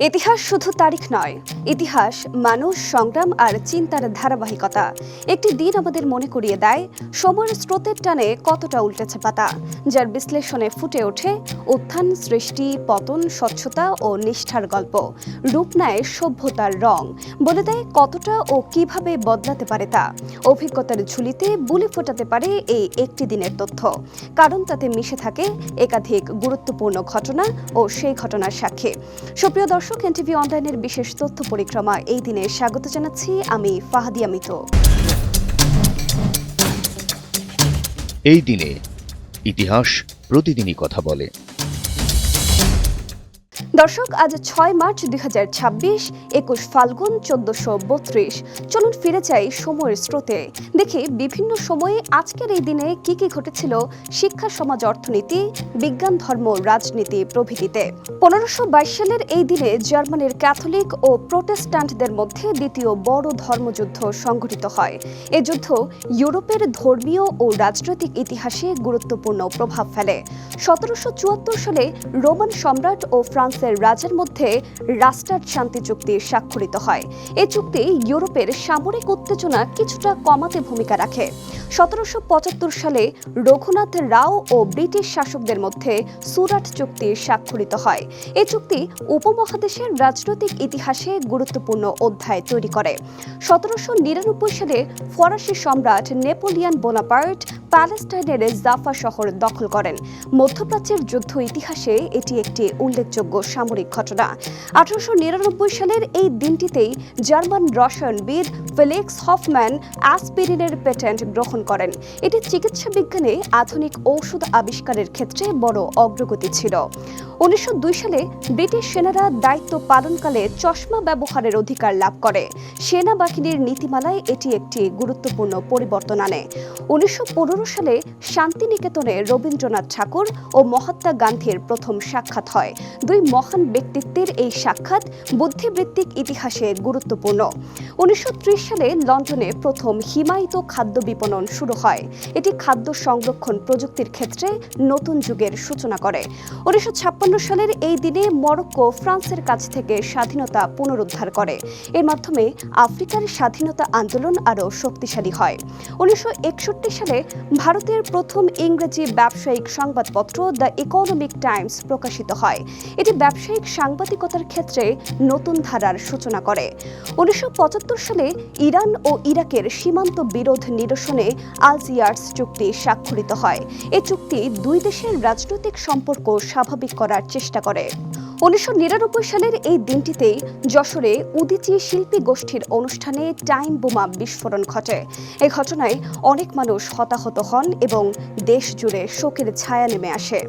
ইতিহাস শুধু তারিখ নয়, ইতিহাস মানুষ, সংগ্রাম আর চিন্তার ধারাবাহিকতা। একটি দিন আমাদের মনে করিয়ে দেয় সময়ের স্রোতের টানে কতটা উল্টেছে পাতা, যার বিশ্লেষণে ফুটে ওঠে উত্থান, সৃষ্টি, পতন, স্বচ্ছতা ও নিষ্ঠার গল্প। রূপ নেয় সভ্যতার রং, বলে দেয় কতটা ও কিভাবে বদলাতে পারে তা। অভিজ্ঞতার ঝুলিতে বুলি ফোটাতে পারে এই একটি দিনের তথ্য, কারণ তাতে মিশে থাকে একাধিক গুরুত্বপূর্ণ ঘটনা ও সেই ঘটনার সাক্ষী। সুপ্রিয় দর্শক, এনটিভি অনলাইনের বিশেষ তথ্য পরিক্রমা এই দিনে স্বাগত জানাচ্ছি আমি ফাহাদিয়া মিতু। এই দিনে ইতিহাস প্রতিদিনই কথা বলে। দর্শক, আজ 6 মার্চ 2026, 21 ফাল্গুন 1432। চলুন ফিরে যাই সময়ের স্রোতে, দেখি বিভিন্ন সময়ে আজকের এই দিনে কি কি ঘটেছিল শিক্ষা, সমাজ, অর্থনীতি, বিজ্ঞান, ধর্ম, রাজনীতি প্রভৃতিতে। 1522 সালের এই দিনে জার্মানির ক্যাথলিক ও প্রোটেস্ট্যান্টদের মধ্যে দ্বিতীয় বড় ধর্মযুদ্ধ সংঘটিত হয়। এ যুদ্ধ ইউরোপের ধর্মীয় ও রাজনৈতিক ইতিহাসে গুরুত্বপূর্ণ প্রভাব ফেলে। 1774 সালে রোমান সম্রাট ও ফ্রান্সের রাজার মধ্যে রাস্টার্ড শান্তি চুক্তি স্বাক্ষরিত হয়। এই চুক্তি ইউরোপের সামরিক উত্তেজনা কিছুটা কমাতে ভূমিকা রাখে। 1775 সালে রঘুনাথ রাও ও ব্রিটিশ শাসকদের মধ্যে সুরাট চুক্তি স্বাক্ষরিত হয়। এই চুক্তি উপমহাদেশের রাজনৈতিক ইতিহাসে গুরুত্বপূর্ণ অধ্যায় তৈরি করে। 1799 সালে ফরাসি সম্রাট নেপোলিয়ন বোনাপার্ট প্যালেস্টাইনের জাফা শহর দখল করেন। মধ্যপ্রাচ্যের যুদ্ধ ইতিহাসে এটি একটি উল্লেখযোগ্য সামরিক ঘটনা। 1899 সালের এই দিনটিতেই জার্মান রসায়নবিদ ফেলিক্স হফম্যান অ্যাসপিরিনের পেটেন্ট গ্রহণ করেন। এটি চিকিৎসা বিজ্ঞানে আধুনিক ঔষধ আবিষ্কারের ক্ষেত্রে বড় অগ্রগতি ছিল। 1902 সালে ব্রিটিশ সেনারা দায়িত্ব পালনকালে চশমা ব্যবহারের অধিকার লাভ করে। সেনাবাহিনীর নীতিমালায় এটি একটি গুরুত্বপূর্ণ পরিবর্তন আনে। 1915 সালে শান্তিনিকেতনে রবীন্দ্রনাথ ঠাকুর ও মহাত্মা গান্ধীর প্রথম সাক্ষাৎ হয়। দুই মহান ব্যক্তিত্বের এই সাক্ষাৎ বুদ্ধিবৃত্তিক ইতিহাসে গুরুত্বপূর্ণ। 1930 সালে লন্ডনে প্রথম হিমায়িত খাদ্য বিপণন শুরু হয়। এটি খাদ্য সংরক্ষণ প্রযুক্তির ক্ষেত্রে নতুন যুগের সূচনা করে। 1956 সালের এই দিনে মরক্কো ফ্রান্সের কাছ থেকে স্বাধীনতা পুনরুদ্ধার করে। এর মাধ্যমে আফ্রিকার স্বাধীনতা আন্দোলন আরও শক্তিশালী হয়। 1961 সালে ভারতের প্রথম ইংরেজি ব্যবসায়িক সংবাদপত্র দ্য ইকোনমিক টাইমস প্রকাশিত হয়। এটি ব্যবসায়িক সাংবাদিকতার ক্ষেত্রে নতুন ধারার সূচনা করে। 1975 সালে ইরান ও ইরাকের সীমান্ত বিরোধ নিরসনে আলজিয়ার্স চুক্তি স্বাক্ষরিত হয়। এই চুক্তি দুই দেশের রাজনৈতিক সম্পর্ক স্বাভাবিক করার চেষ্টা করে। 1999 সালের এই দিনটিতেই যশোরে উদীচী শিল্পী গোষ্ঠীর অনুষ্ঠানে টাইম বোমা বিস্ফোরণ ঘটে। এই ঘটনায় অনেক মানুষ হতাহত হন এবং দেশ জুড়ে শোকের ছায়া নেমে আসে।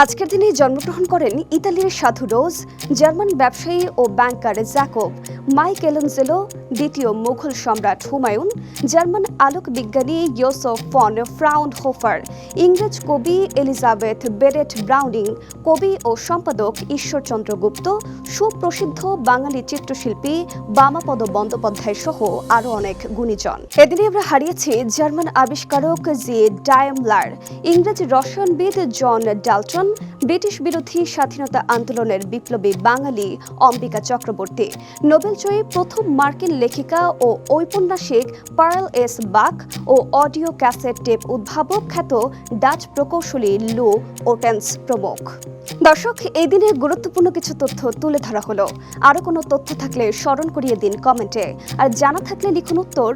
আজকের দিনে জন্মগ্রহণ করেন ইতালির সাধু রোজ, জার্মান ব্যবসায়ী ও ব্যাংকার জ্যাকব, মাইকেলেঞ্জেলো, দ্বিতীয় মুঘল সম্রাট হুমায়ুন, জার্মান আলোক বিজ্ঞানী ইয়োসেফ ফন ফ্রাউনহোফার, ইংরেজ কবি এলিজাবেথ বেরেট ব্রাউনিং, কবি ও সম্পাদক ঈশ্বরচন্দ্র গুপ্ত, সুপ্রসিদ্ধ বাঙালি চিত্রশিল্পী বামাপদ বন্দ্যোপাধ্যায় সহ আরও অনেক গুণীজন। এদিনে আমরা হারিয়েছি জার্মান আবিষ্কারক জি ডায়েমলার, ইংরেজ রসায়নবিদ জন ডাল্টন, ব্রিটিশ বিরোধী স্বাধীনতা আন্দোলনের বিপ্লবী বাঙালি অম্বিকা চক্রবর্তী, নোবেলজয়ী প্রথম মার্কিন লেখিকা ও ঔপন্যাসিক পার্ল এস বাক ও অডিও ক্যাসেট টেপ উদ্ভাবক খ্যাত ডাচ প্রকৌশলী লু ওটেন্স প্রমুখ। দর্শক, এই দিনে গুরুত্বপূর্ণ কিছু তথ্য তুলে ধরা হলো। আরও কোনো তথ্য থাকলে স্মরণ করিয়ে দিন কমেন্টে, আর জানা থাকলে লিখুন উত্তর।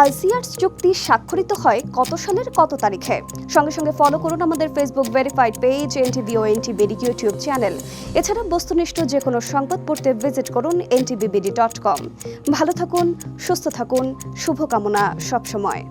আলজিয়ার্স চুক্তি স্বাক্ষরিত হয় কত সালের কত তারিখে? সঙ্গে সঙ্গে ফলো করুন আমাদের ফেসবুক ভেরিফাইড পেজ এনটিভি ও এনটিবিডি ইউটিউব চ্যানেল। এছাড়া বস্তুনিষ্ঠ যে কোনো সংবাদ পড়তে ভিজিট করুন ntvbd.com। ভালো থাকুন, সুস্থ থাকুন, শুভকামনা সবসময়।